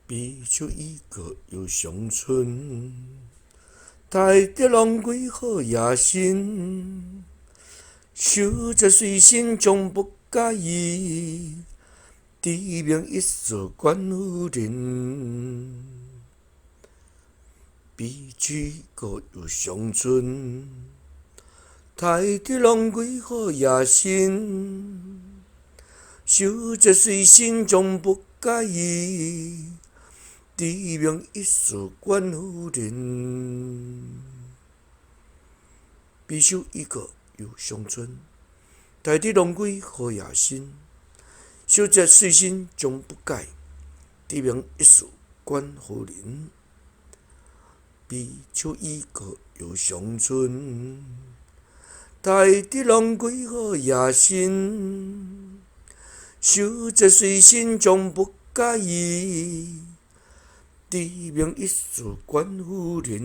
比丘伊个有乡村，大地浪归好野心，守着随心终不介意，知名一世官夫人。比丘伊个有乡村，大地浪归好野心，守着随心终不介意。知名一世官夫人，比丘伊个有乡村，大地浪归好野心，守着随心终不改。知名一世官夫人，比丘伊个有乡村，大地浪归好野心，守着随心终不介意。知名一世官夫人。